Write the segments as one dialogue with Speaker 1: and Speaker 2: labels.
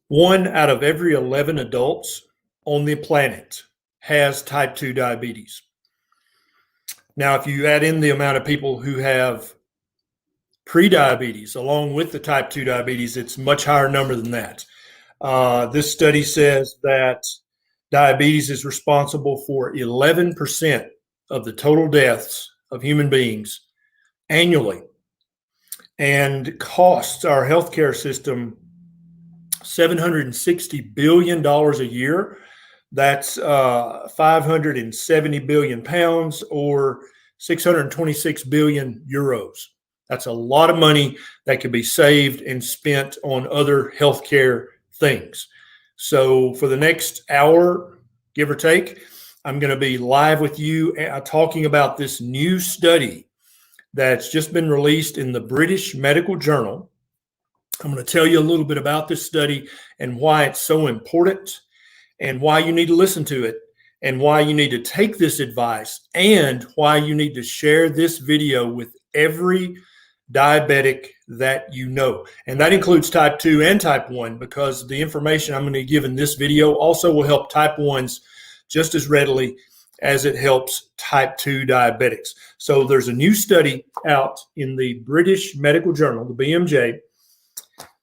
Speaker 1: 1 out of every 11 adults on the planet has type 2 diabetes. Now, if you add in the amount of people who have prediabetes along with the type 2 diabetes, it's a much higher number than that. This study says that diabetes is responsible for 11% of the total deaths of human beings annually and costs our healthcare system $760 billion a year. That's 570 billion pounds or 626 billion euros. That's a lot of money that could be saved and spent on other healthcare things. So for the next hour, give or take, I'm going to be live with you talking about this new study that's just been released in the British Medical Journal. I'm going to tell you a little bit about this study and why it's so important and why you need to listen to it and why you need to take this advice and why you need to share this video with every diabetic that you know. And that includes type 2 and type 1 because the information I'm going to give in this video also will help type 1s just as readily as it helps type 2 diabetics. So there's a new study out in the British Medical Journal, the BMJ,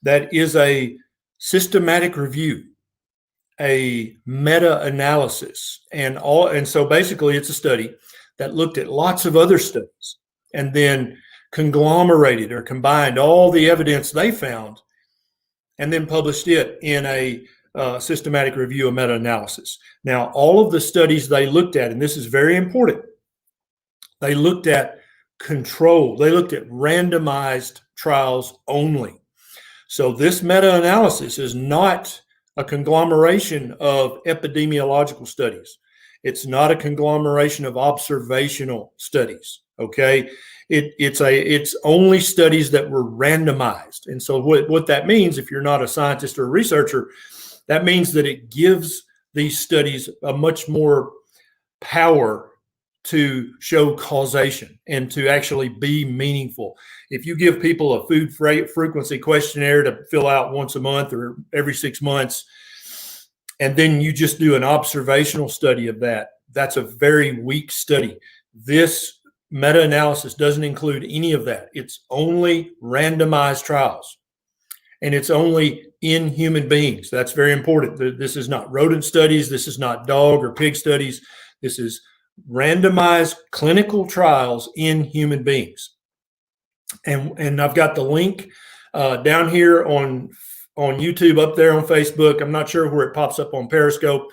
Speaker 1: that is a systematic review, a meta-analysis, and so basically it's a study that looked at lots of other studies and then conglomerated or combined all the evidence they found and then published it in a systematic review, a meta-analysis. Now, all of the studies they looked at, and this is very important, they looked at control, they looked at randomized trials only. So this meta-analysis is not a conglomeration of epidemiological studies. It's not a conglomeration of observational studies, okay? It's only studies that were randomized. And so what that means, if you're not a scientist or a researcher, that means that it gives these studies a much more power to show causation and to actually be meaningful. If you give people a food frequency questionnaire to fill out once a month or every 6 months, and then you just do an observational study of that, that's a very weak study. This meta-analysis doesn't include any of that. It's only randomized trials, and it's only in human beings. That's very important. This is not rodent studies. This is not dog or pig studies. This is randomized clinical trials in human beings. And I've got the link down here on YouTube, up there on Facebook. I'm not sure where it pops up on Periscope,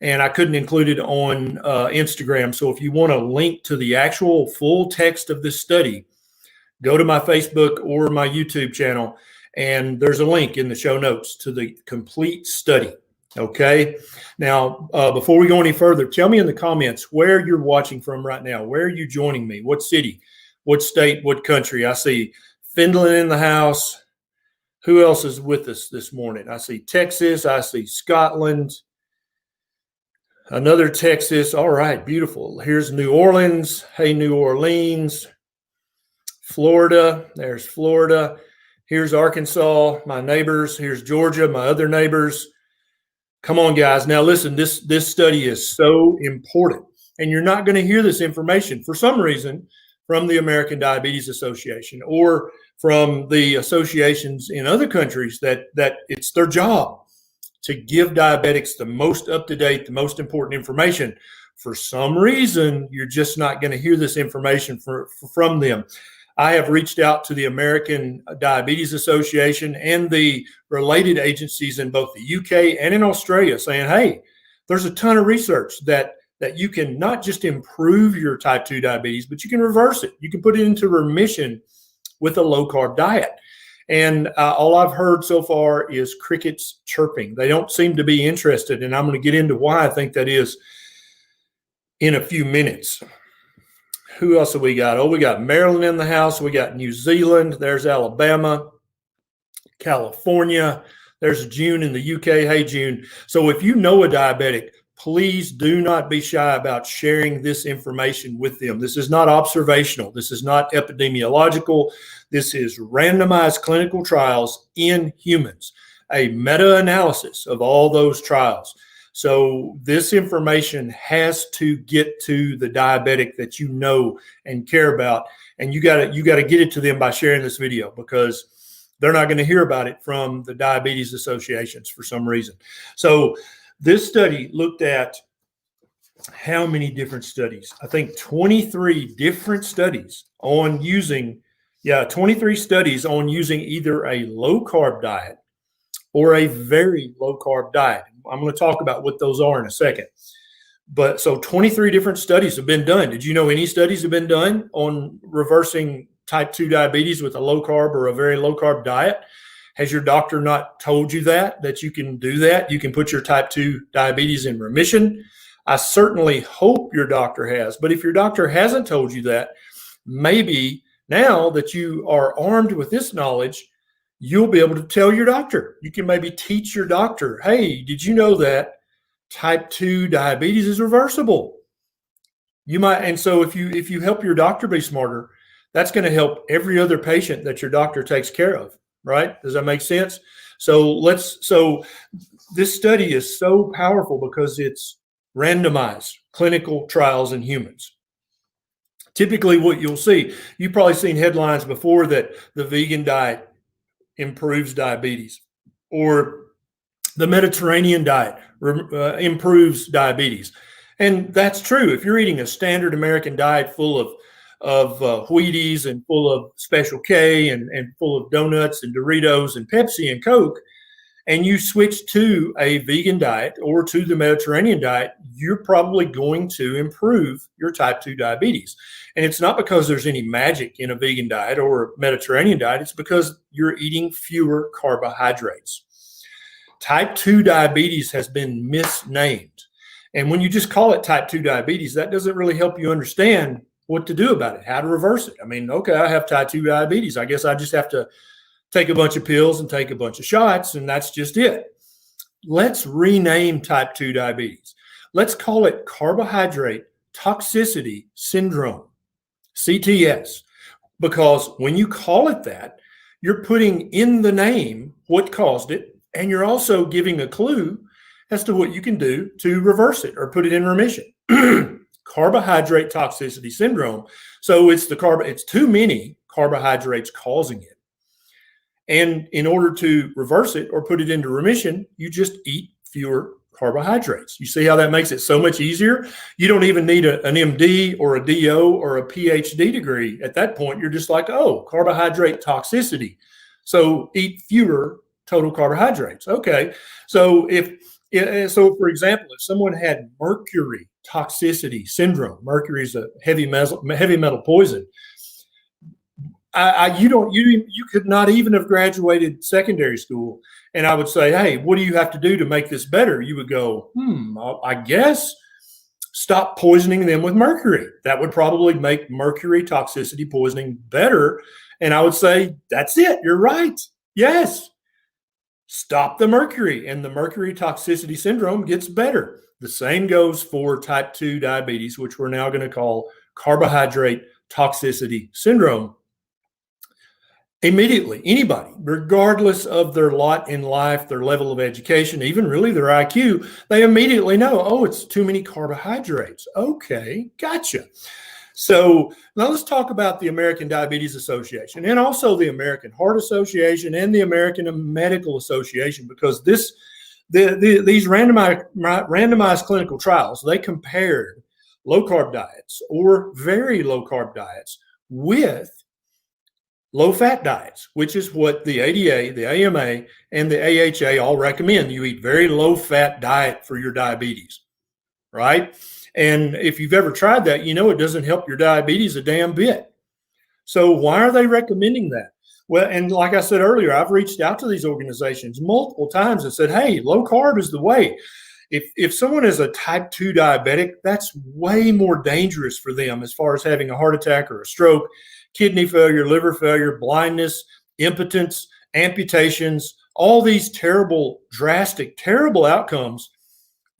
Speaker 1: and I couldn't include it on Instagram. So if you want a link to the actual full text of this study, go to my Facebook or my YouTube channel, and there's a link in the show notes to the complete study. Okay. Now, before we go any further, tell me in the comments where you're watching from right now. Where are you joining me? What city, what state, what country? I see Finland in the house. Who else is with us this morning? I see Texas. I see Scotland. Another Texas. All right. Beautiful. Here's New Orleans. Hey, New Orleans. Florida. There's Florida. Here's Arkansas, my neighbors. Here's Georgia, my other neighbors. Come on, guys. Now, listen, this study is so important, and you're not going to hear this information for some reason from the American Diabetes Association or from the associations in other countries that it's their job to give diabetics the most up-to-date, the most important information. For some reason, you're just not going to hear this information from them. I have reached out to the American Diabetes Association and the related agencies in both the UK and in Australia saying, hey, there's a ton of research that you can not just improve your type 2 diabetes, but you can reverse it. You can put it into remission with a low-carb diet. And all I've heard so far is crickets chirping. They don't seem to be interested, and I'm going to get into why I think that is in a few minutes. Who else have we got? Oh, we got Maryland in the house. We got New Zealand. There's Alabama, California. There's June in the UK. Hey, June. So if you know a diabetic, please do not be shy about sharing this information with them. This is not observational. This is not epidemiological. This is randomized clinical trials in humans. a meta-analysis of all those trials. So this information has to get to the diabetic that you know and care about, and you got to get it to them by sharing this video, because they're not going to hear about it from the diabetes associations for some reason. So this study looked at how many different studies? I think 23 different studies on using, 23 studies on using either a low carb diet or a very low carb diet. I'm going to talk about what those are in a second. But so 23 different studies have been done. Did you know any studies have been done on reversing type 2 diabetes with a low carb or a very low carb diet? Has your doctor not told you that you can do that? You can put your type 2 diabetes in remission? I certainly hope your doctor has. But if your doctor hasn't told you that, maybe now that you are armed with this knowledge, you'll be able to tell your doctor. You can maybe teach your doctor, hey, did you know that type 2 diabetes is reversible? You might, and so if you help your doctor be smarter, that's going to help every other patient that your doctor takes care of, right? Does that make sense? So this study is so powerful because it's randomized clinical trials in humans. Typically what you'll see, you've probably seen headlines before that the vegan diet improves diabetes, or the Mediterranean diet improves diabetes. And that's true. If you're eating a standard American diet full of Wheaties and full of Special K and full of donuts and Doritos and Pepsi and Coke, and you switch to a vegan diet or to the Mediterranean diet, you're probably going to improve your type 2 diabetes. And it's not because there's any magic in a vegan diet or a Mediterranean diet. It's because you're eating fewer carbohydrates. Type 2 diabetes has been misnamed. And when you just call it type 2 diabetes, that doesn't really help you understand what to do about it, how to reverse it. I mean, okay, I have type 2 diabetes. I guess I just have to take a bunch of pills and take a bunch of shots, and that's just it. Let's rename type 2 diabetes. Let's call it carbohydrate toxicity syndrome, CTS, because when you call it that, you're putting in the name what caused it, and you're also giving a clue as to what you can do to reverse it or put it in remission. Carbohydrate toxicity syndrome. So it's too many carbohydrates causing it. And in order to reverse it or put it into remission, you just eat fewer carbohydrates. You see how that makes it so much easier? You don't even need an MD or a DO or a PhD degree. At that point, you're just like, oh, carbohydrate toxicity. So eat fewer total carbohydrates. Okay. So for example, if someone had mercury toxicity syndrome, mercury is a heavy metal poison. You could not even have graduated secondary school, and I would say, hey, what do you have to do to make this better? You would go, I guess stop poisoning them with mercury. That would probably make mercury toxicity poisoning better. And I would say, that's it. You're right. Yes. Stop the mercury, and the mercury toxicity syndrome gets better. The same goes for type 2 diabetes, which we're now going to call carbohydrate toxicity syndrome. Immediately, anybody, regardless of their lot in life, their level of education, even really their IQ, they immediately know, oh, it's too many carbohydrates. Okay, gotcha. So now let's talk about the American Diabetes Association and also the American Heart Association and the American Medical Association, because these randomized clinical trials, they compared low-carb diets or very low-carb diets with low-fat diets, which is what the ADA, the AMA, and the AHA all recommend. You eat very low-fat diet for your diabetes, right? And if you've ever tried that, you know it doesn't help your diabetes a damn bit. So why are they recommending that? Well, and like I said earlier, I've reached out to these organizations multiple times and said, hey, low-carb is the way. If someone is a type 2 diabetic, that's way more dangerous for them as far as having a heart attack or a stroke, kidney failure, liver failure, blindness, impotence, amputations, all these terrible, drastic, terrible outcomes.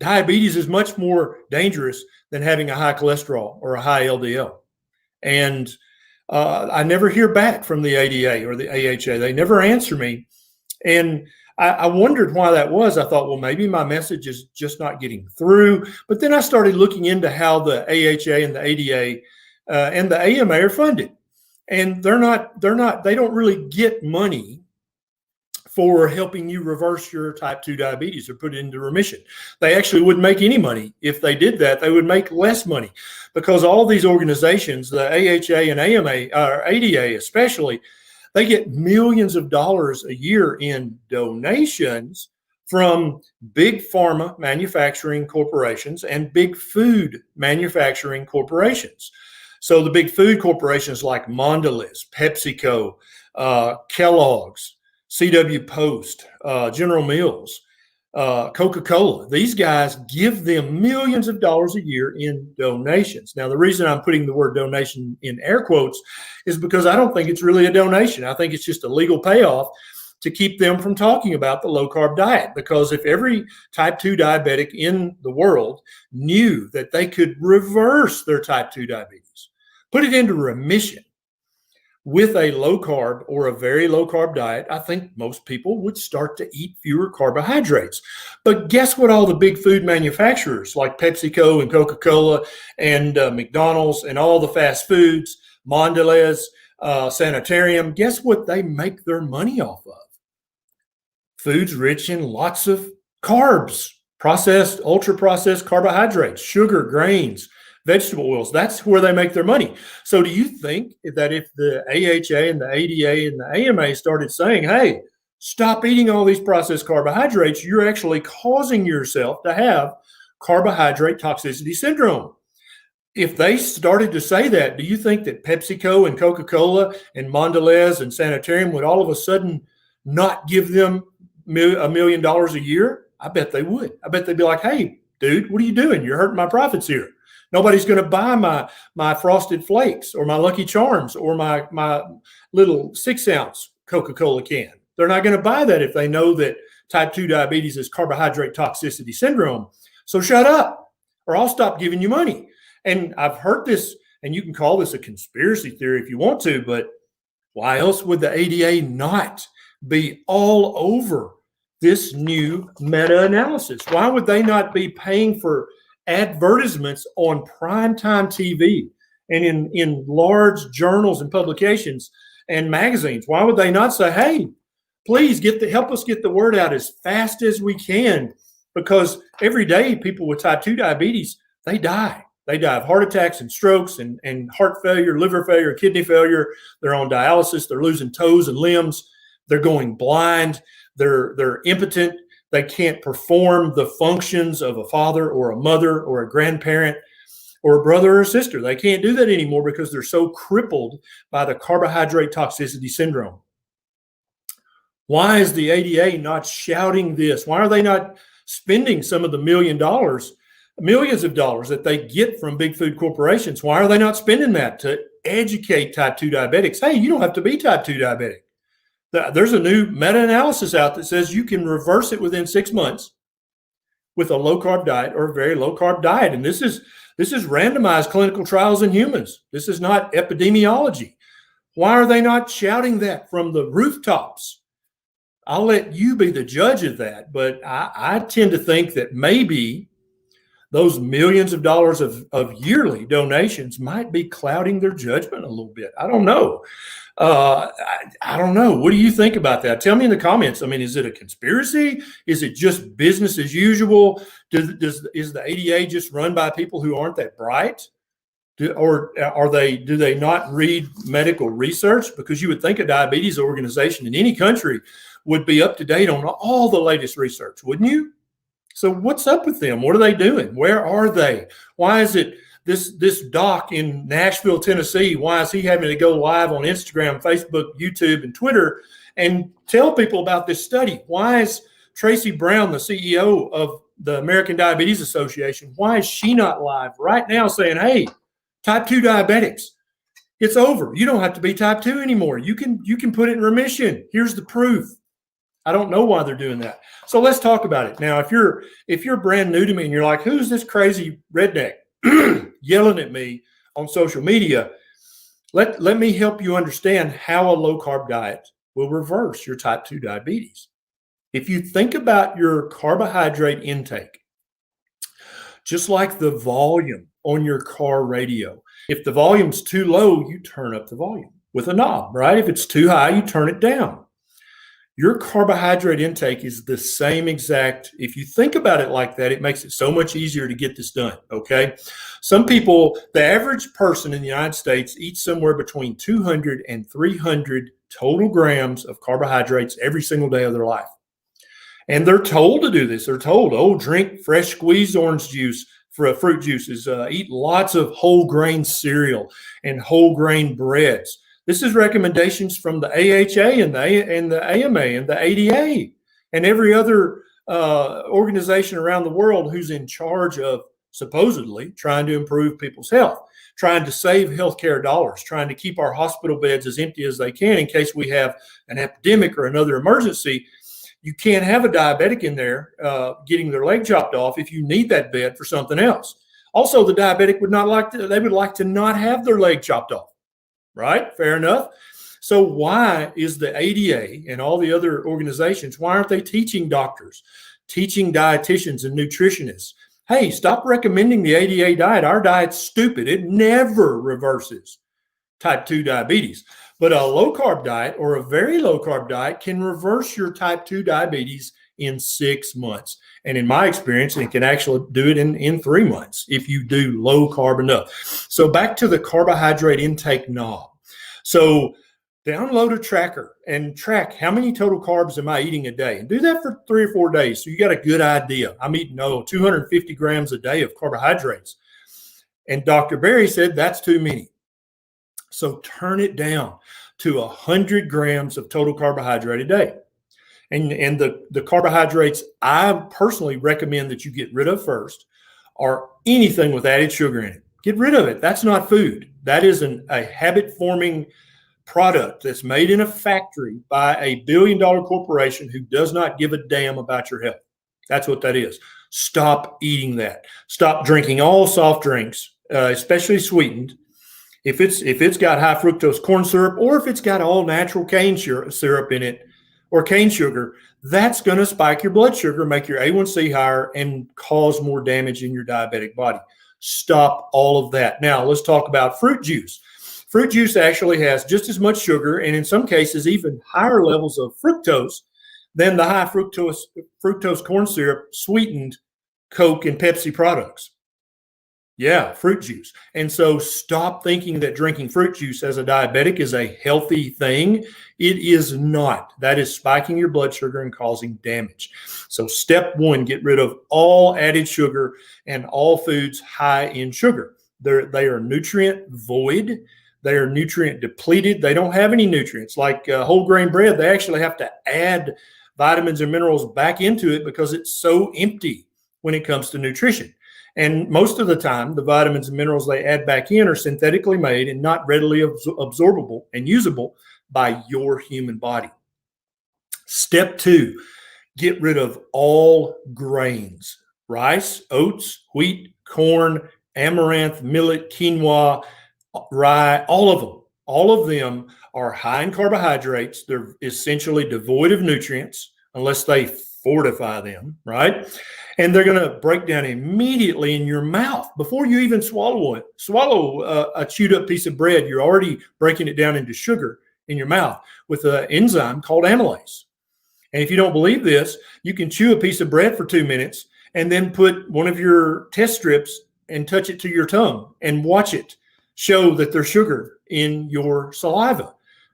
Speaker 1: Diabetes is much more dangerous than having a high cholesterol or a high LDL. And I never hear back from the ADA or the AHA. They never answer me. And I wondered why that was. I thought, well, maybe my message is just not getting through. But then I started looking into how the AHA and the ADA and the AMA are funded. And they don't really get money for helping you reverse your type 2 diabetes or put it into remission. They actually wouldn't make any money. If they did that, they would make less money, because all these organizations, the AHA and AMA, or ADA especially, they get millions of dollars a year in donations from big pharma manufacturing corporations and big food manufacturing corporations. So the big food corporations like Mondelez, PepsiCo, Kellogg's, CW Post, General Mills, Coca-Cola, these guys give them millions of dollars a year in donations. Now, the reason I'm putting the word donation in air quotes is because I don't think it's really a donation. I think it's just a legal payoff to keep them from talking about the low-carb diet. Because if every type 2 diabetic in the world knew that they could reverse their type 2 diabetes, put it into remission with a low carb or a very low carb diet, I think most people would start to eat fewer carbohydrates. But guess what? All the big food manufacturers like PepsiCo and Coca-Cola and McDonald's and all the fast foods, Mondelez, Sanitarium, guess what they make their money off of? Foods rich in lots of carbs, processed, ultra-processed carbohydrates, sugar, grains, vegetable oils. That's where they make their money. So do you think that if the AHA and the ADA and the AMA started saying, hey, stop eating all these processed carbohydrates, you're actually causing yourself to have carbohydrate toxicity syndrome? If they started to say that, do you think that PepsiCo and Coca-Cola and Mondelez and Sanitarium would all of a sudden not give them $1 million a year? I bet they would. I bet they'd be like, hey, dude, what are you doing? You're hurting my profits here. Nobody's going to buy my Frosted Flakes or my Lucky Charms or my little 6-ounce Coca-Cola can. They're not going to buy that if they know that type 2 diabetes is carbohydrate toxicity syndrome. So shut up, or I'll stop giving you money. And I've heard this, and you can call this a conspiracy theory if you want to, but why else would the ADA not be all over this new meta-analysis? Why would they not be paying for advertisements on primetime TV and in large journals and publications and magazines? Why would they not say, hey, please help us get the word out as fast as we can? Because every day people with type 2 diabetes, they die. They die of heart attacks and strokes and heart failure, liver failure, kidney failure. They're on dialysis. They're losing toes and limbs. They're going blind. They're impotent. They can't perform the functions of a father or a mother or a grandparent or a brother or a sister. They can't do that anymore because they're so crippled by the carbohydrate toxicity syndrome. Why is the ADA not shouting this? Why are they not spending some of the millions of dollars that they get from big food corporations? Why are they not spending that to educate type 2 diabetics? Hey, you don't have to be type 2 diabetic. There's a new meta-analysis out that says you can reverse it within 6 months with a low-carb diet or a very low-carb diet. And this is randomized clinical trials in humans. This is not epidemiology. Why are they not shouting that from the rooftops? I'll let you be the judge of that, but I tend to think that maybe those millions of dollars of yearly donations might be clouding their judgment a little bit. I don't know. I don't know. What do you think about that? Tell me in the comments. I mean, is it a conspiracy? Is it just business as usual? Is the ADA just run by people who aren't that bright? Do they not read medical research? Because you would think a diabetes organization in any country would be up to date on all the latest research, wouldn't you? So what's up with them? What are they doing? Where are they? Why is it this doc in Nashville, Tennessee, why is he having to go live on Instagram, Facebook, YouTube, and Twitter and tell people about this study? Why is Tracy Brown, the CEO of the American Diabetes Association, why is she not live right now saying, hey, type 2 diabetics, it's over. You don't have to be type 2 anymore. You can put it in remission. Here's the proof. I don't know why they're doing that. So let's talk about it. Now, if you're brand new to me and you're like, who's this crazy redneck yelling at me on social media, let me help you understand how a low-carb diet will reverse your type 2 diabetes. If you think about your carbohydrate intake, just like the volume on your car radio, if the volume's too low, you turn up the volume with a knob, right? If it's too high, you turn it down. Your carbohydrate intake is the same exact. If you think about it like that, it makes it so much easier to get this done, okay? Some people, the average person in the United States eats somewhere between 200 and 300 total grams of carbohydrates every single day of their life. And they're told to do this. They're told, oh, drink fresh squeezed orange juice, for fruit juices, eat lots of whole grain cereal and whole grain breads. This is recommendations from the AHA and the AMA and the ADA and every other organization around the world who's in charge of supposedly trying to improve people's health, trying to save healthcare dollars, trying to keep our hospital beds as empty as they can in case we have an epidemic or another emergency. You can't have a diabetic in there getting their leg chopped off if you need that bed for something else. Also, the diabetic would like to not have their leg chopped off, right? Fair enough. So why is the ADA and all the other organizations, why aren't they teaching doctors, teaching dietitians and nutritionists? Hey, stop recommending the ADA diet. Our diet's stupid. It never reverses type 2 diabetes. But a low-carb diet or a very low-carb diet can reverse your type 2 diabetes in 6 months. And in my experience, it can actually do it in 3 months if you do low-carb enough. So back to the carbohydrate intake knob. So download a tracker and track how many total carbs am I eating a day. And do that for 3 or 4 days so you got a good idea. I'm eating 250 grams a day of carbohydrates. And Dr. Berry said that's too many. So turn it down to 100 grams of total carbohydrate a day. And the carbohydrates I personally recommend that you get rid of first are anything with added sugar in it. Get rid of it. That's not food. That is a habit-forming product that's made in a factory by a billion-dollar corporation who does not give a damn about your health. That's what that is. Stop eating that. Stop drinking all soft drinks, especially sweetened. If it's got high fructose corn syrup or if it's got all natural cane syrup in it or cane sugar, that's going to spike your blood sugar, make your A1C higher, and cause more damage in your diabetic body. Stop all of that. Now, let's talk about fruit juice. Fruit juice actually has just as much sugar and in some cases even higher levels of fructose than the high fructose corn syrup sweetened Coke and Pepsi products. Yeah, fruit juice. And so stop thinking that drinking fruit juice as a diabetic is a healthy thing. It is not. That is spiking your blood sugar and causing damage. So step 1, get rid of all added sugar and all foods high in sugar. They are nutrient void. They are nutrient depleted. They don't have any nutrients. Like whole grain bread, they actually have to add vitamins and minerals back into it because it's so empty when it comes to nutrition. And most of the time, the vitamins and minerals they add back in are synthetically made and not readily absorbable and usable by your human body. Step 2, get rid of all grains: rice, oats, wheat, corn, amaranth, millet, quinoa, rye, all of them. All of them are high in carbohydrates. They're essentially devoid of nutrients unless they fortify them, right? And they're going to break down immediately in your mouth before you even swallow it. Swallow a chewed up piece of bread. You're already breaking it down into sugar in your mouth with an enzyme called amylase. And if you don't believe this, you can chew a piece of bread for 2 minutes and then put one of your test strips and touch it to your tongue and watch it show that there's sugar in your saliva.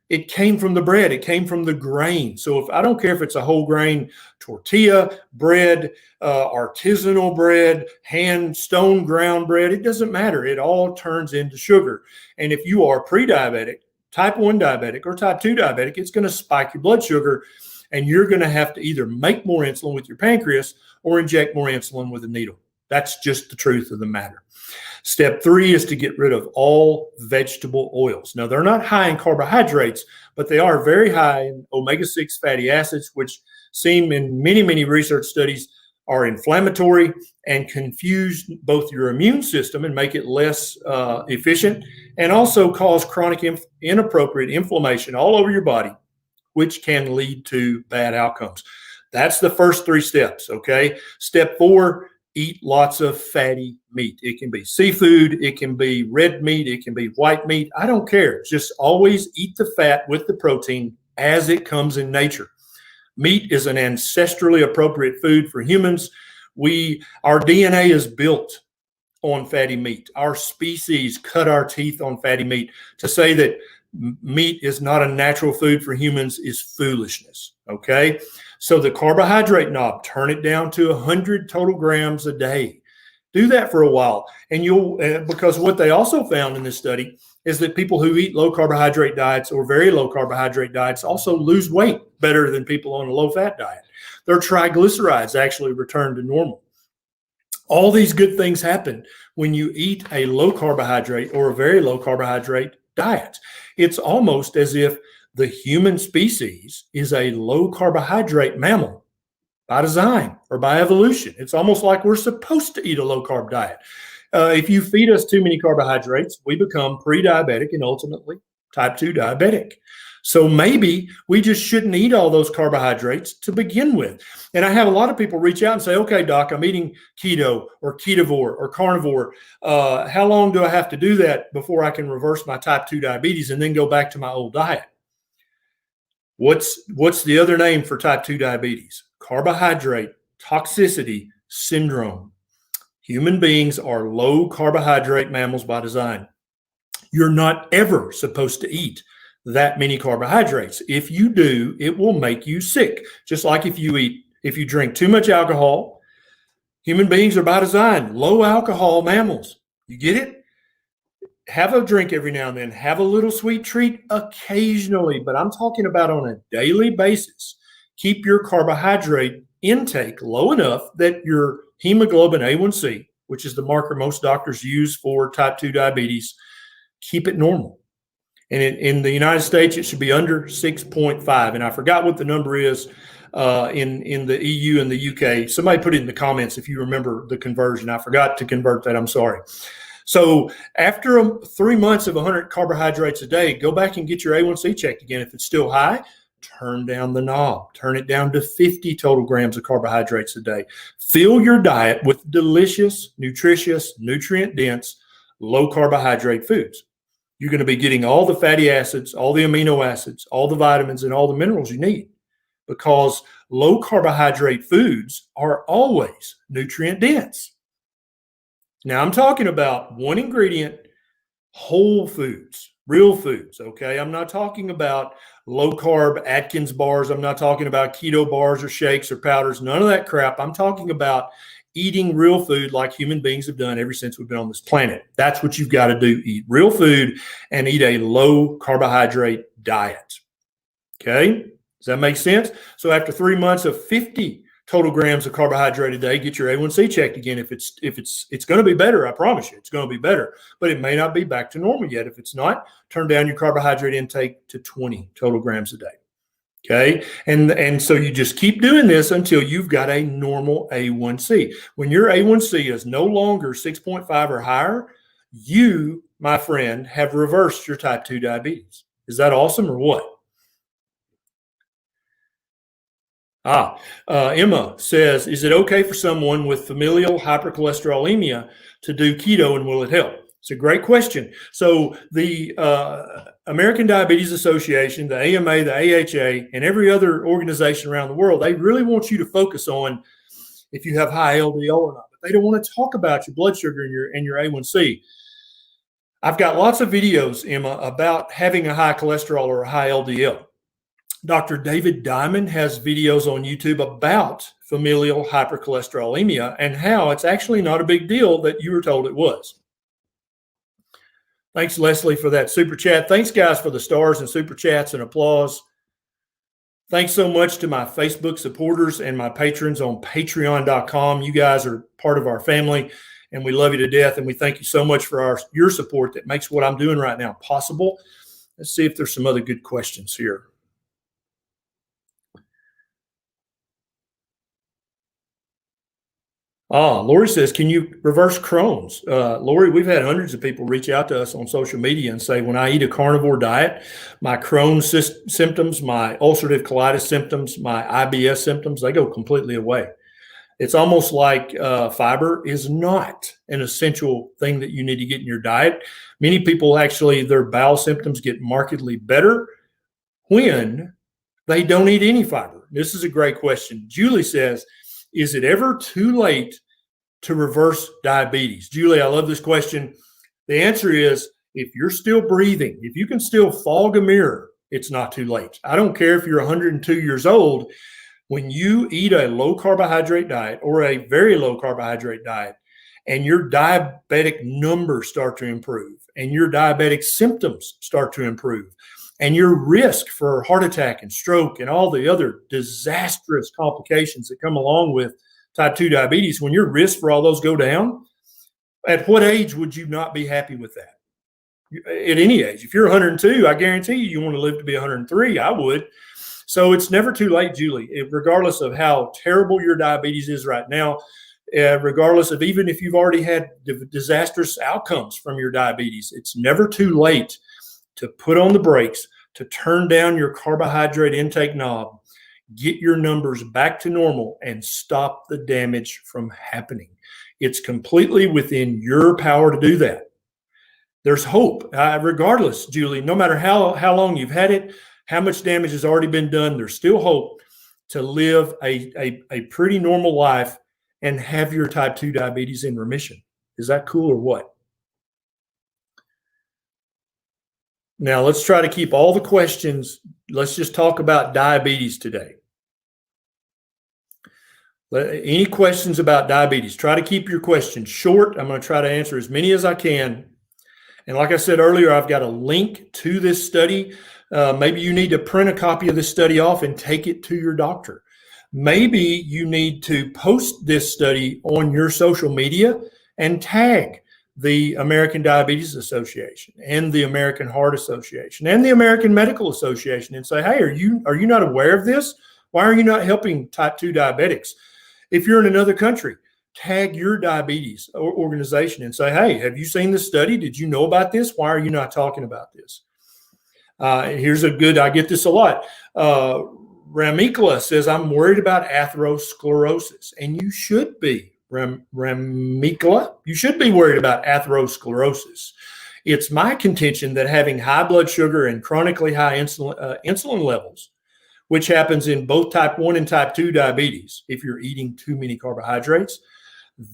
Speaker 1: It came from the bread. It came from the grain. So I don't care if it's a whole grain tortilla bread, artisanal bread, hand stone ground bread, it doesn't matter. It all turns into sugar. And if you are pre-diabetic, type 1 diabetic or type 2 diabetic, it's going to spike your blood sugar and you're going to have to either make more insulin with your pancreas or inject more insulin with a needle. That's just the truth of the matter. Step 3 is to get rid of all vegetable oils. Now, they're not high in carbohydrates, but they are very high in omega-6 fatty acids, which seem in many, many research studies are inflammatory and confuse both your immune system and make it less efficient, and also cause chronic inappropriate inflammation all over your body, which can lead to bad outcomes. That's the first 3 steps, okay? Step 4, eat lots of fatty meat. It can be seafood, it can be red meat, it can be white meat. I don't care. Just always eat the fat with the protein as it comes in nature. Meat is an ancestrally appropriate food for humans. Our DNA is built on fatty meat. Our species cut our teeth on fatty meat. To say that meat is not a natural food for humans is foolishness, okay? So the carbohydrate knob, turn it down to 100 total grams a day. Do that for a while. And because what they also found in this study is that people who eat low carbohydrate diets or very low carbohydrate diets also lose weight better than people on a low fat diet. Their triglycerides actually return to normal. All these good things happen when you eat a low carbohydrate or a very low carbohydrate diet. It's almost as if the human species is a low carbohydrate mammal by design or by evolution. It's almost like we're supposed to eat a low carb diet. If you feed us too many carbohydrates, we become pre-diabetic and ultimately type 2 diabetic. So maybe we just shouldn't eat all those carbohydrates to begin with. And I have a lot of people reach out and say, okay, doc, I'm eating keto or ketovore or carnivore. How long do I have to do that before I can reverse my type 2 diabetes and then go back to my old diet? What's the other name for type 2 diabetes? Carbohydrate toxicity syndrome. Human beings are low carbohydrate mammals by design. You're not ever supposed to eat that many carbohydrates. If you do, it will make you sick. Just like if you drink too much alcohol, human beings are by design low alcohol mammals. You get it? Have a drink every now and then. Have a little sweet treat occasionally, but I'm talking about on a daily basis. Keep your carbohydrate intake low enough that your hemoglobin A1C, which is the marker most doctors use for type 2 diabetes, keep it normal. And in the United States, it should be under 6.5. And I forgot what the number is in the EU and the UK. Somebody put it in the comments if you remember the conversion. I forgot to convert that. I'm sorry. So after 3 months of 100 carbohydrates a day, go back and get your A1C checked again. If it's still high, turn down the knob. Turn it down to 50 total grams of carbohydrates a day. Fill your diet with delicious, nutritious, nutrient-dense, low carbohydrate foods. You're going to be getting all the fatty acids, all the amino acids, all the vitamins, and all the minerals you need, because low carbohydrate foods are always nutrient dense. Now, I'm talking about one ingredient, whole foods, real foods, okay? I'm not talking about low carb Atkins bars. I'm not talking about keto bars or shakes or powders, none of that crap. I'm talking about eating real food like human beings have done ever since we've been on this planet. That's what you've got to do. Eat real food and eat a low carbohydrate diet. Okay? Does that make sense? So after 3 months of 50 total grams of carbohydrate a day, get your A1C checked again. If it's going to be better, I promise you, it's going to be better, but it may not be back to normal yet. If it's not, turn down your carbohydrate intake to 20 total grams a day. Okay. And so you just keep doing this until you've got a normal A1C. When your A1C is no longer 6.5 or higher, you, my friend, have reversed your type 2 diabetes. Is that awesome or what? Emma says, is it okay for someone with familial hypercholesterolemia to do keto, and will it help? It's a great question. So the American Diabetes Association, the AMA, the AHA, and every other organization around the world, they really want you to focus on if you have high LDL or not. But they don't want to talk about your blood sugar and your A1C. I've got lots of videos, Emma, about having a high cholesterol or a high LDL. Dr. David Diamond has videos on YouTube about familial hypercholesterolemia and how it's actually not a big deal that you were told it was. Thanks, Leslie, for that super chat. Thanks, guys, for the stars and super chats and applause. Thanks so much to my Facebook supporters and my patrons on patreon.com. You guys are part of our family, and we love you to death, and we thank you so much for your support that makes what I'm doing right now possible. Let's see if there's some other good questions here. Lori says, can you reverse Crohn's? Lori, we've had hundreds of people reach out to us on social media and say, when I eat a carnivore diet, my Crohn's symptoms, my ulcerative colitis symptoms, my IBS symptoms, they go completely away. It's almost like fiber is not an essential thing that you need to get in your diet. Many people actually, their bowel symptoms get markedly better when they don't eat any fiber. This is a great question. Julie says, is it ever too late to reverse diabetes? Julie, I love this question. The answer is, if you're still breathing, if you can still fog a mirror, it's not too late. I don't care if you're 102 years old. When you eat a low carbohydrate diet or a very low carbohydrate diet, and your diabetic numbers start to improve, and your diabetic symptoms start to improve, and your risk for heart attack and stroke and all the other disastrous complications that come along with type 2 diabetes, when your risk for all those go down, at what age would you not be happy with that? At any age. If you're 102, I guarantee you want to live to be 103. I would. So it's never too late, Julie, regardless of how terrible your diabetes is right now, regardless of even if you've already had disastrous outcomes from your diabetes, it's never too late to put on the brakes, to turn down your carbohydrate intake knob, get your numbers back to normal, and stop the damage from happening. It's completely within your power to do that. There's hope, regardless, Julie, no matter how long you've had it, how much damage has already been done, there's still hope to live a pretty normal life and have your type 2 diabetes in remission. Is that cool or what? Now, let's try to keep all the questions. Let's just talk about diabetes today. Any questions about diabetes? Try to keep your questions short. I'm going to try to answer as many as I can. And like I said earlier, I've got a link to this study. Maybe you need to print a copy of this study off and take it to your doctor. Maybe you need to post this study on your social media and tag the American Diabetes Association and the American Heart Association and the American Medical Association and say, hey, are you not aware of this? Why are you not helping type 2 diabetics? If you're in another country, tag your diabetes organization and say, hey, have you seen this study? Did you know about this? Why are you not talking about this? Here's a good, I get this a lot. Ramikla says, I'm worried about atherosclerosis. And you should be, Ramikla, you should be worried about atherosclerosis. It's my contention that having high blood sugar and chronically high insulin levels, which happens in both type 1 and type 2 diabetes, if you're eating too many carbohydrates,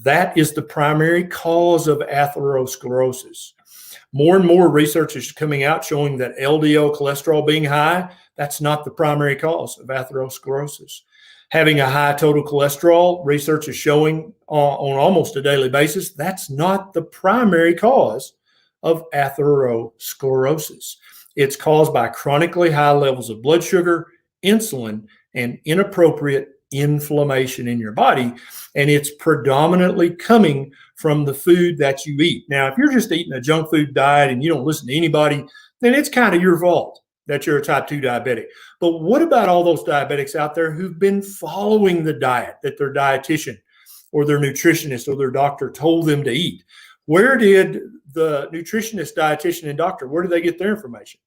Speaker 1: that is the primary cause of atherosclerosis. More and more research is coming out showing that LDL cholesterol being high, that's not the primary cause of atherosclerosis. Having a high total cholesterol, research is showing on almost a daily basis, that's not the primary cause of atherosclerosis. It's caused by chronically high levels of blood sugar, insulin, and inappropriate inflammation in your body. And it's predominantly coming from the food that you eat. Now, if you're just eating a junk food diet and you don't listen to anybody, then it's kind of your fault that you're a type 2 diabetic. But what about all those diabetics out there who've been following the diet that their dietitian or their nutritionist or their doctor told them to eat? Where did the nutritionist, dietitian, and doctor, where do they get their information?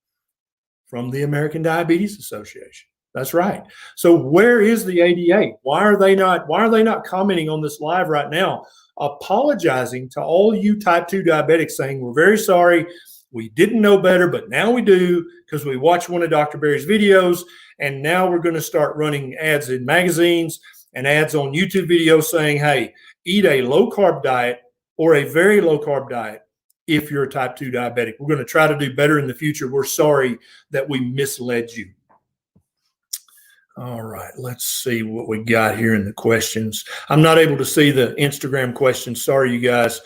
Speaker 1: From the American Diabetes Association. That's right. So where is the ADA? Why are they not commenting on this live right now, apologizing to all you type 2 diabetics, saying, we're very sorry, we didn't know better, but now we do because we watched one of Dr. Berry's videos, and now we're going to start running ads in magazines and ads on YouTube videos saying, hey, eat a low-carb diet or a very low-carb diet if you're a type 2 diabetic. We're going to try to do better in the future. We're sorry that we misled you. All right, let's see what we got here in the questions. I'm not able to see the Instagram questions. Sorry, you guys.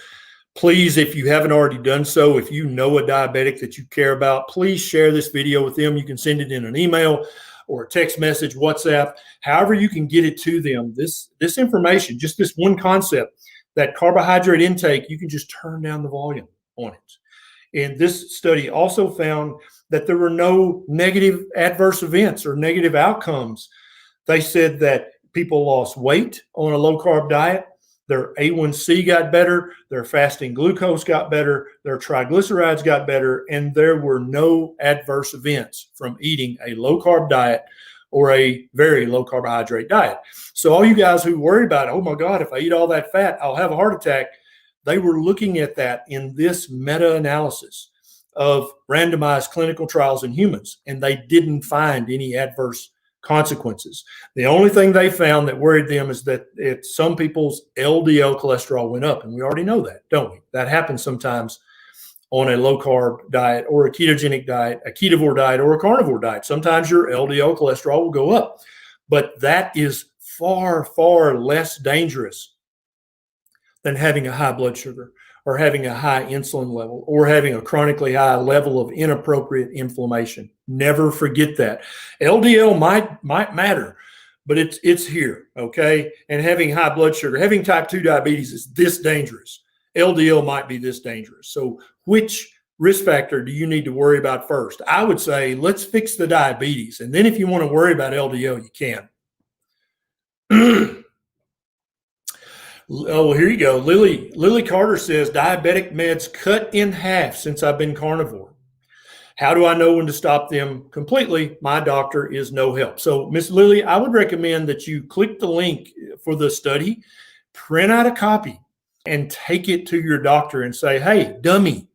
Speaker 1: Please, if you haven't already done so, if you know a diabetic that you care about, please share this video with them. You can send it in an email or a text message, WhatsApp, however you can get it to them. This information, just this one concept, that carbohydrate intake, you can just turn down the volume on it. And this study also found that there were no negative adverse events or negative outcomes. They said that people lost weight on a low-carb diet. Their A1C got better, their fasting glucose got better, their triglycerides got better, and there were no adverse events from eating a low-carb diet or a very low-carbohydrate diet. So all you guys who worry about, oh my God, if I eat all that fat, I'll have a heart attack, they were looking at that in this meta-analysis of randomized clinical trials in humans, and they didn't find any adverse consequences. The only thing they found that worried them is that some people's LDL cholesterol went up, and we already know that, don't we? That happens sometimes on a low-carb diet or a ketogenic diet, a ketovore diet, or a carnivore diet. Sometimes your LDL cholesterol will go up, but that is far, far less dangerous than having a high blood sugar or having a high insulin level or having a chronically high level of inappropriate inflammation. Never forget that. LDL might matter, but it's here, okay? And having high blood sugar, having type 2 diabetes is this dangerous. LDL might be this dangerous. So which risk factor do you need to worry about first? I would say let's fix the diabetes. And then if you want to worry about LDL, you can. Oh, here you go. Lily Carter says, diabetic meds cut in half since I've been carnivore. How do I know when to stop them completely? My doctor is no help. So, Miss Lily, I would recommend that you click the link for the study, print out a copy, and take it to your doctor and say, hey, dummy,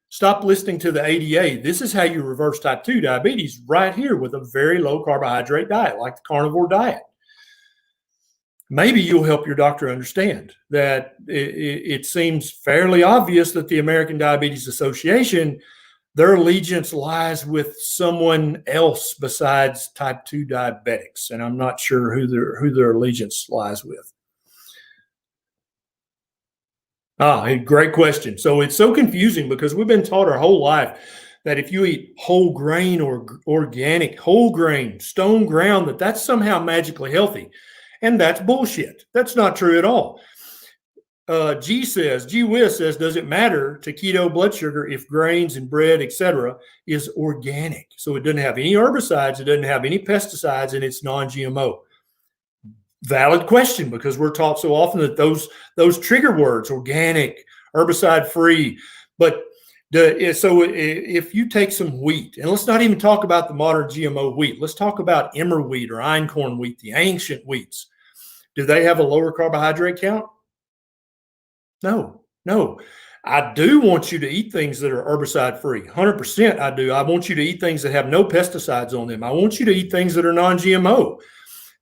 Speaker 1: stop listening to the ADA. This is how you reverse type 2 diabetes right here with a very low carbohydrate diet, like the carnivore diet. Maybe you'll help your doctor understand that it seems fairly obvious that the American Diabetes Association, their allegiance lies with someone else besides type 2 diabetics. And I'm not sure who their allegiance lies with. Great question. So it's so confusing because we've been taught our whole life that if you eat whole grain or organic, whole grain, stone ground, that's somehow magically healthy. And that's bullshit. That's not true at all. G Whiz says, does it matter to keto blood sugar if grains and bread, etc., is organic? So it doesn't have any herbicides, it doesn't have any pesticides, and it's non-GMO. Valid question, because we're taught so often that those trigger words, organic, herbicide-free. But so if you take some wheat, and let's not even talk about the modern GMO wheat. Let's talk about emmer wheat or einkorn wheat, the ancient wheats. Do they have a lower carbohydrate count? No. I do want you to eat things that are herbicide-free. 100% I do. I want you to eat things that have no pesticides on them. I want you to eat things that are non-GMO.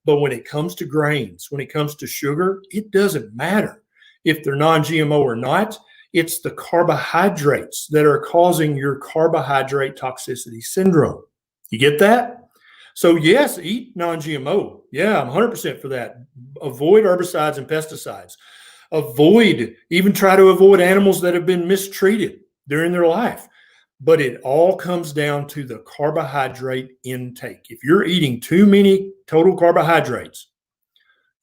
Speaker 1: But when it comes to grains, when it comes to sugar, it doesn't matter if they're non-GMO or not. It's the carbohydrates that are causing your carbohydrate toxicity syndrome. You get that? So yes, eat non-GMO. Yeah, I'm 100% for that. Avoid herbicides and pesticides. Try to avoid animals that have been mistreated during their life. But it all comes down to the carbohydrate intake. If you're eating too many total carbohydrates,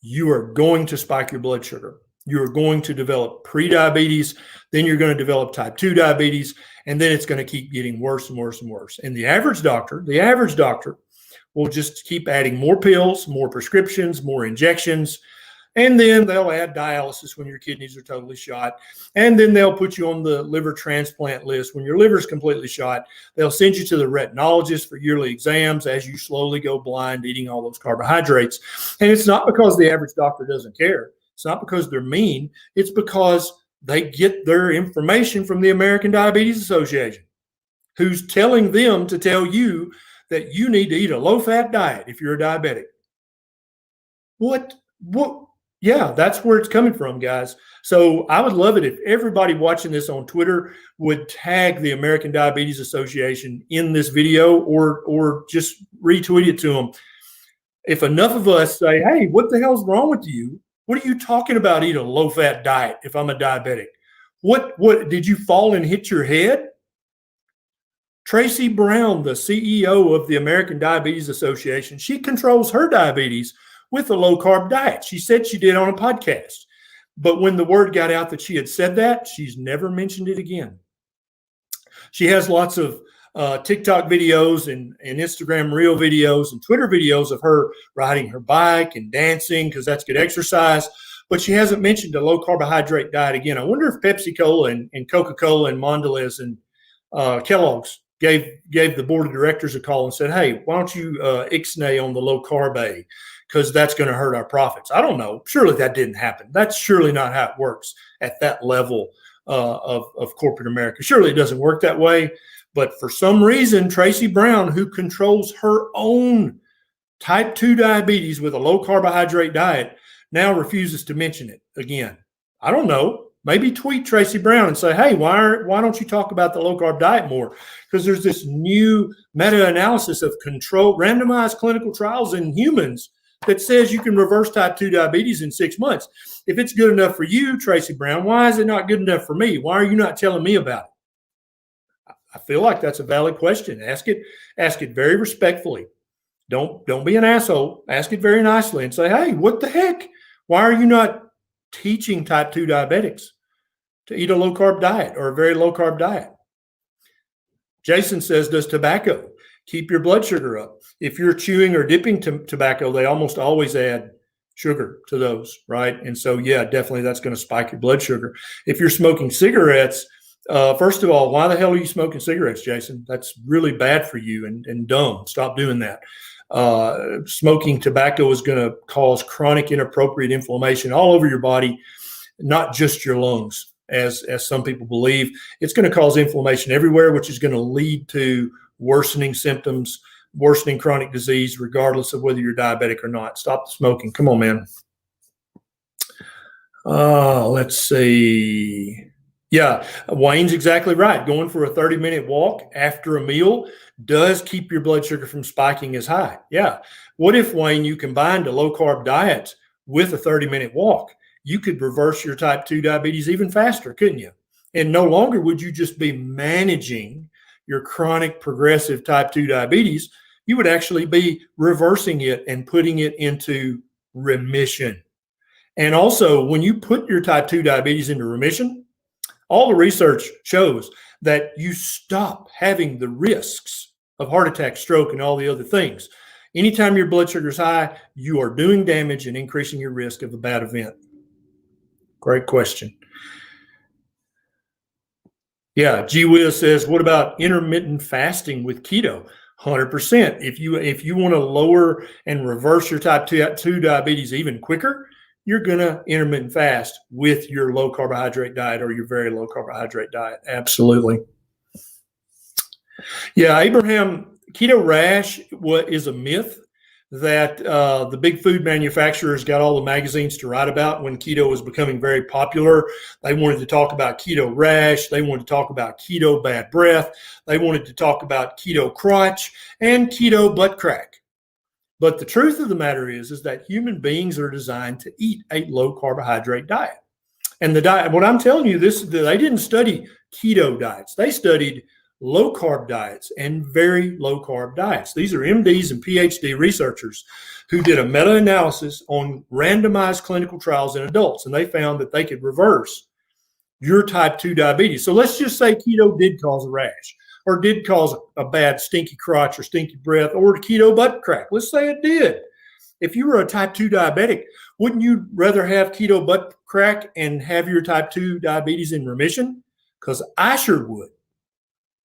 Speaker 1: you are going to spike your blood sugar. You're going to develop prediabetes, then you're going to develop type 2 diabetes, and then it's going to keep getting worse and worse and worse. And the average doctor will just keep adding more pills, more prescriptions, more injections, and then they'll add dialysis when your kidneys are totally shot. And then they'll put you on the liver transplant list when your liver's completely shot. They'll send you to the retinologist for yearly exams as you slowly go blind eating all those carbohydrates. And it's not because the average doctor doesn't care. It's not because they're mean. It's because they get their information from the American Diabetes Association, who's telling them to tell you that you need to eat a low-fat diet if you're a diabetic. What? Yeah, that's where it's coming from, guys. So I would love it if everybody watching this on Twitter would tag the American Diabetes Association in this video or just retweet it to them. If enough of us say, hey, what the hell's wrong with you? What are you talking about, eat a low-fat diet if I'm a diabetic? What did you fall and hit your head? Tracy Brown, the CEO of the American Diabetes Association, she controls her diabetes with a low-carb diet. She said she did on a podcast. But when the word got out that she had said that, she's never mentioned it again. She has lots of TikTok videos and Instagram Reel videos and Twitter videos of her riding her bike and dancing because that's good exercise. but she hasn't mentioned a low carbohydrate diet again. I wonder if Pepsi-Cola and Coca-Cola and Mondelez and Kellogg's gave the board of directors a call and said, hey, why don't you ixnay on the low carb A, because that's going to hurt our profits. I don't know. Surely that didn't happen. That's surely not how it works at that level of corporate America. Surely it doesn't work that way. But for some reason, Tracy Brown, who controls her own type 2 diabetes with a low carbohydrate diet, now refuses to mention it again. I don't know. Maybe tweet Tracy Brown and say, hey, why don't you talk about the low carb diet more? Because there's this new meta-analysis of controlled randomized clinical trials in humans that says you can reverse type 2 diabetes in 6 months. If it's good enough for you, Tracy Brown, why is it not good enough for me? Why are you not telling me about it? I feel like that's a valid question. Ask it very respectfully. Don't be an asshole. Ask it very nicely and say, hey, what the heck? Why are you not teaching type 2 diabetics to eat a low carb diet or a very low carb diet? Jason says, does tobacco keep your blood sugar up? If you're chewing or dipping tobacco, they almost always add sugar to those, right? And so, yeah, definitely that's going to spike your blood sugar. If you're smoking cigarettes, first of all, why the hell are you smoking cigarettes, Jason? That's really bad for you and dumb. Stop doing that. Smoking tobacco is going to cause chronic inappropriate inflammation all over your body, not just your lungs, as some people believe. It's going to cause inflammation everywhere, which is going to lead to worsening symptoms, worsening chronic disease, regardless of whether you're diabetic or not. Stop the smoking. Come on, man. Let's see. Yeah, Wayne's exactly right. Going for a 30-minute walk after a meal does keep your blood sugar from spiking as high. Yeah. What if, Wayne, you combined a low-carb diet with a 30-minute walk? You could reverse your type 2 diabetes even faster, couldn't you? And no longer would you just be managing your chronic progressive type 2 diabetes. You would actually be reversing it and putting it into remission. And also, when you put your type 2 diabetes into remission, all the research shows that you stop having the risks of heart attack, stroke, and all the other things. Anytime your blood sugar is high, you are doing damage and increasing your risk of a bad event. Great question. Yeah, G Wiz says, what about intermittent fasting with keto? 100%. If you want to lower and reverse your type 2 diabetes even quicker, you're going to intermittent fast with your low carbohydrate diet or your very low carbohydrate diet. Absolutely. Yeah, Abraham, keto rash is a myth that the big food manufacturers got all the magazines to write about when keto was becoming very popular. They wanted to talk about keto rash. They wanted to talk about keto bad breath. They wanted to talk about keto crotch and keto butt crack. But the truth of the matter is that human beings are designed to eat a low carbohydrate diet. And the diet, what I'm telling you, they didn't study keto diets. They studied low carb diets and very low carb diets. These are MDs and PhD researchers who did a meta-analysis on randomized clinical trials in adults. And they found that they could reverse your type 2 diabetes. So let's just say keto did cause a rash, or did cause a bad stinky crotch or stinky breath or keto butt crack. Let's say it did. If you were a type 2 diabetic, wouldn't you rather have keto butt crack and have your type 2 diabetes in remission? Because I sure would.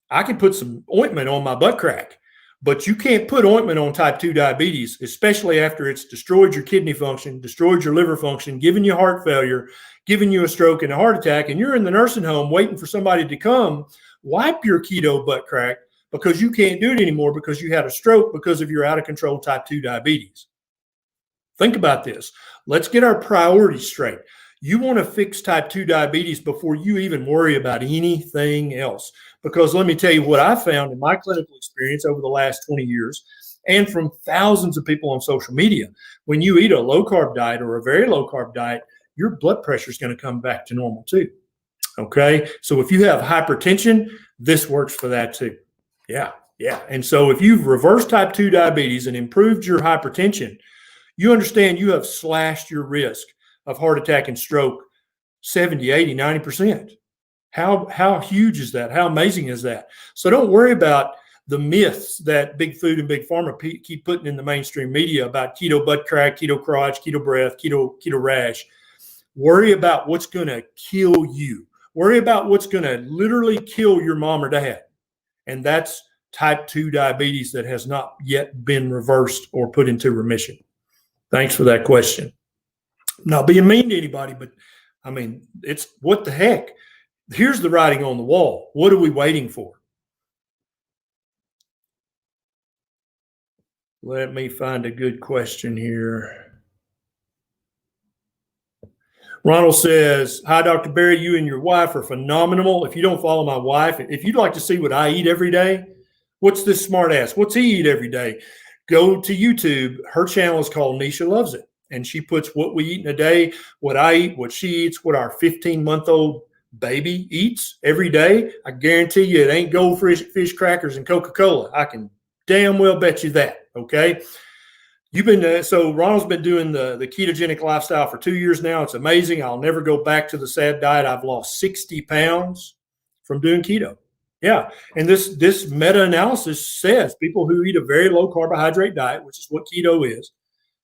Speaker 1: I can put some ointment on my butt crack, but you can't put ointment on type 2 diabetes, especially after it's destroyed your kidney function, destroyed your liver function, given you heart failure, given you a stroke and a heart attack, and you're in the nursing home waiting for somebody to come wipe your keto butt crack because you can't do it anymore because you had a stroke because of your out of control type 2 diabetes. Think about this. Let's get our priorities straight. You want to fix type 2 diabetes before you even worry about anything else. Because let me tell you what I found in my clinical experience over the last 20 years and from thousands of people on social media. When you eat a low carb diet or a very low carb diet, your blood pressure is going to come back to normal too. Okay. So if you have hypertension, this works for that too. Yeah. And so if you've reversed type 2 diabetes and improved your hypertension, you understand you have slashed your risk of heart attack and stroke 70, 80, 90%. How huge is that? How amazing is that? So don't worry about the myths that big food and big pharma keep putting in the mainstream media about keto butt crack, keto crotch, keto breath, keto rash. Worry about what's going to kill you. Worry about what's going to literally kill your mom or dad. And that's type 2 diabetes that has not yet been reversed or put into remission. Thanks for that question. Not being mean to anybody, but I mean, it's what the heck? Here's the writing on the wall. What are we waiting for? Let me find a good question here. Ronald says, hi, Dr. Berry, you and your wife are phenomenal. If you don't follow my wife, if you'd like to see what I eat every day, what's this smart ass? What's he eat every day? Go to YouTube. Her channel is called Nisha Loves It. And she puts what we eat in a day, what I eat, what she eats, what our 15-month-old baby eats every day. I guarantee you it ain't goldfish, fish crackers and Coca-Cola. I can damn well bet you that, okay? So Ronald's been doing the ketogenic lifestyle for 2 years now. It's amazing. I'll never go back to the sad diet. I've lost 60 pounds from doing keto. Yeah, and this meta-analysis says people who eat a very low carbohydrate diet, which is what keto is,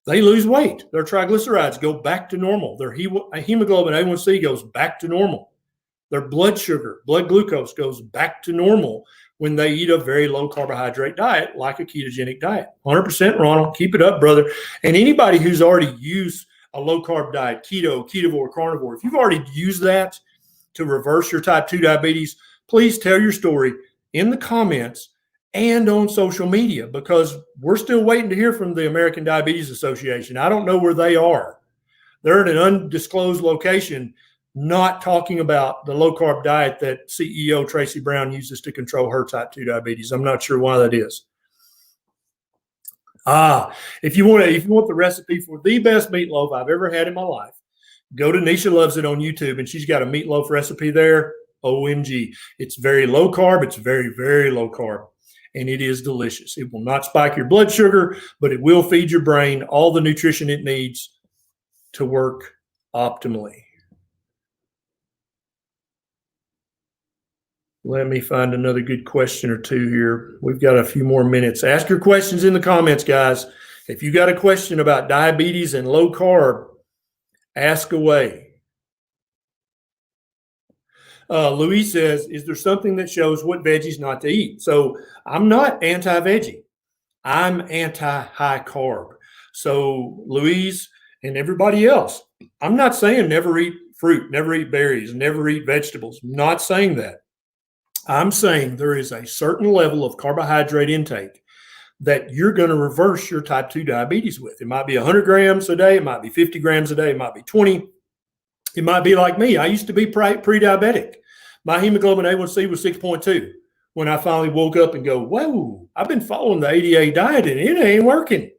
Speaker 1: they lose weight. Their triglycerides go back to normal. Their hemoglobin A1C goes back to normal. Their blood sugar, blood glucose goes back to normal when they eat a very low carbohydrate diet like a ketogenic diet. 100% Ronald, keep it up, brother. And anybody who's already used a low carb diet, keto, ketovore, carnivore, if you've already used that to reverse your type 2 diabetes, please tell your story in the comments and on social media, because we're still waiting to hear from the American Diabetes Association. I don't know where they are. They're at an undisclosed location, not talking about the low carb diet that CEO Tracy Brown uses to control her type 2 diabetes. I'm not sure why that is. If you want the recipe for the best meatloaf I've ever had in my life, go to Nisha Loves It on YouTube, and she's got a meatloaf recipe there. OMG. It's very low carb. It's very, very low carb. And it is delicious. It will not spike your blood sugar, but it will feed your brain all the nutrition it needs to work optimally. Let me find another good question or two here. We've got a few more minutes. Ask your questions in the comments, guys. If you got a question about diabetes and low carb, ask away. Louis says, is there something that shows what veggies not to eat? So I'm not anti-veggie. I'm anti-high carb. So Louise and everybody else, I'm not saying never eat fruit, never eat berries, never eat vegetables. I'm not saying that. I'm saying there is a certain level of carbohydrate intake that you're going to reverse your type 2 diabetes with. It might be 100 grams a day. It might be 50 grams a day. It might be 20. It might be like me. I used to be pre-diabetic. My hemoglobin A1C was 6.2 when I finally woke up and go, whoa, I've been following the 80A diet and it ain't working.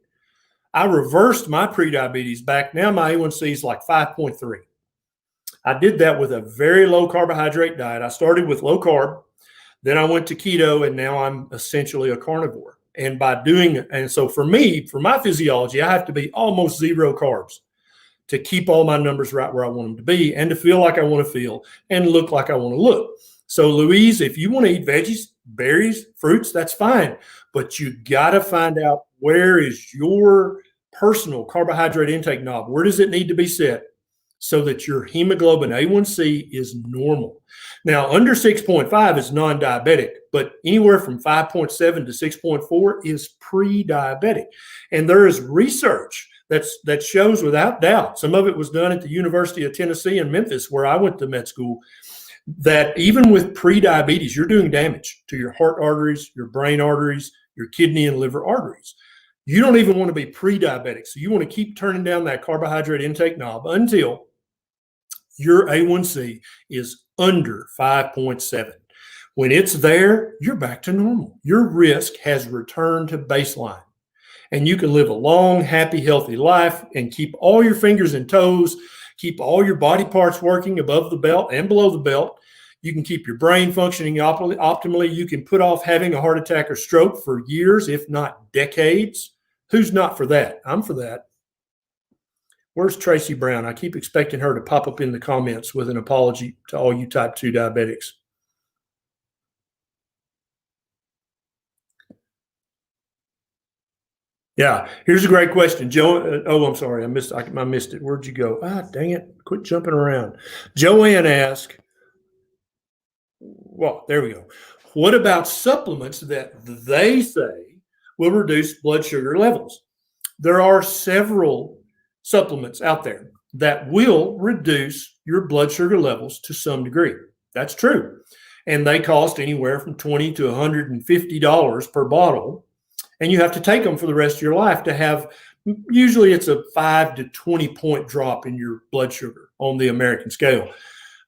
Speaker 1: I reversed my pre-diabetes back. Now my A1C is like 5.3. I did that with a very low carbohydrate diet. I started with low carb. Then I went to keto, and now I'm essentially a carnivore. And so for me, for my physiology, I have to be almost zero carbs to keep all my numbers right where I want them to be and to feel like I want to feel and look like I want to look. So Louise, if you want to eat veggies, berries, fruits, that's fine. But you got to find out, where is your personal carbohydrate intake knob? Where does it need to be set so that your hemoglobin A1C is normal? Now, under 6.5 is non-diabetic, but anywhere from 5.7 to 6.4 is pre-diabetic. And there is research that shows without doubt, some of it was done at the University of Tennessee in Memphis, where I went to med school, that even with pre-diabetes, you're doing damage to your heart arteries, your brain arteries, your kidney and liver arteries. You don't even want to be pre-diabetic. So you want to keep turning down that carbohydrate intake knob until your A1C is under 5.7. When it's there, you're back to normal. Your risk has returned to baseline. And you can live a long, happy, healthy life and keep all your fingers and toes, keep all your body parts working above the belt and below the belt. You can keep your brain functioning optimally. You can put off having a heart attack or stroke for years, if not decades. Who's not for that? I'm for that. Where's Tracy Brown? I keep expecting her to pop up in the comments with an apology to all you type 2 diabetics. Yeah, here's a great question, Joe. Oh, I'm sorry, I missed it. Where'd you go? Ah, dang it! Quit jumping around. Joanne asked, well, there we go. What about supplements that they say will reduce blood sugar levels? There are several supplements out there that will reduce your blood sugar levels to some degree. That's true. And they cost anywhere from $20 to $150 per bottle. And you have to take them for the rest of your life to have, usually it's a 5 to 20 point drop in your blood sugar on the American scale.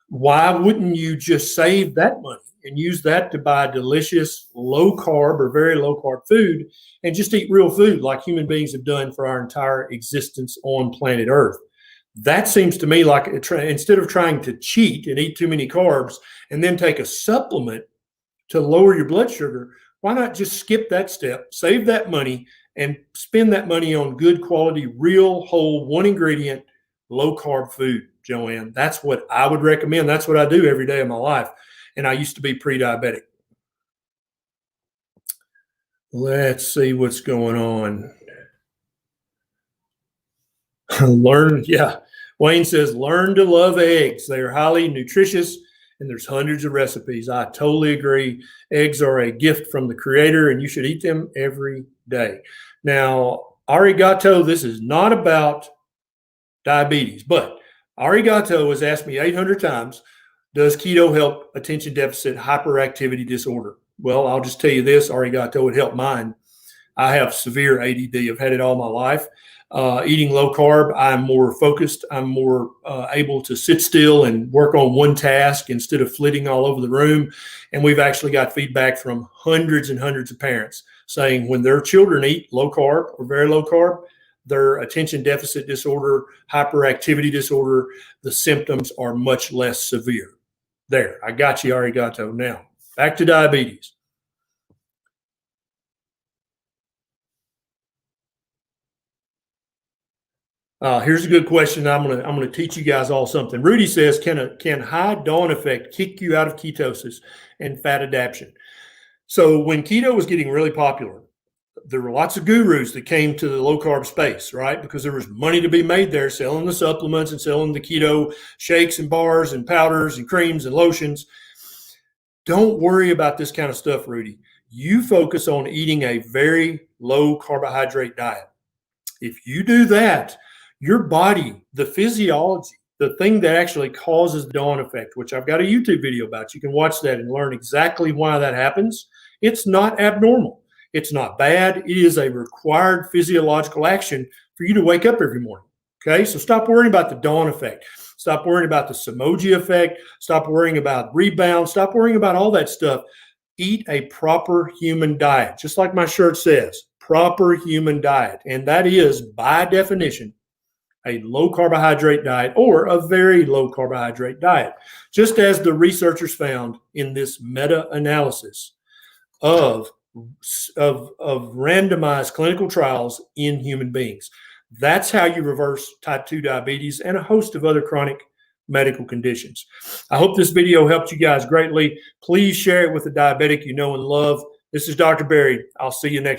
Speaker 1: Why wouldn't you just save that money and use that to buy delicious low carb or very low carb food and just eat real food like human beings have done for our entire existence on planet Earth? That seems to me like instead of trying to cheat and eat too many carbs and then take a supplement to lower your blood sugar, why not just skip that step, save that money, and spend that money on good quality, real, whole, one ingredient, low carb food, Joanne? That's what I would recommend. That's what I do every day of my life. And I used to be pre-diabetic. Let's see what's going on. Wayne says, learn to love eggs. They are highly nutritious and there's hundreds of recipes. I totally agree. Eggs are a gift from the creator and you should eat them every day. Now, arigato, this is not about diabetes, but arigato has asked me 800 times, does keto help attention deficit hyperactivity disorder? Well, I'll just tell you this, arigato, it helped mine. I have severe ADD. I've had it all my life. Eating low carb, I'm more focused. I'm more able to sit still and work on one task instead of flitting all over the room. And we've actually got feedback from hundreds and hundreds of parents saying when their children eat low carb or very low carb, their attention deficit disorder, hyperactivity disorder, the symptoms are much less severe. There, I got you, arigato. Now, back to diabetes. Here's a good question. I'm gonna teach you guys all something. Rudy says, can high dawn effect kick you out of ketosis and fat adaptation? So when keto was getting really popular, there were lots of gurus that came to the low carb space, right? Because there was money to be made there, selling the supplements and selling the keto shakes and bars and powders and creams and lotions. Don't worry about this kind of stuff, Rudy. You focus on eating a very low carbohydrate diet. If you do that, your body, the physiology, the thing that actually causes the dawn effect, which I've got a YouTube video about, you can watch that and learn exactly why that happens. It's not abnormal. It's not bad. It is a required physiological action for you to wake up every morning. Okay, so stop worrying about the dawn effect. Stop worrying about the Samoji effect. Stop worrying about rebound. Stop worrying about all that stuff. Eat a proper human diet, just like my shirt says, proper human diet. And that is, by definition, a low carbohydrate diet or a very low carbohydrate diet, just as the researchers found in this meta-analysis of randomized clinical trials in human beings. That's how you reverse type 2 diabetes and a host of other chronic medical conditions. I hope this video helped you guys greatly. Please share it with a diabetic you know and love. This is Dr. Berry. I'll see you next time.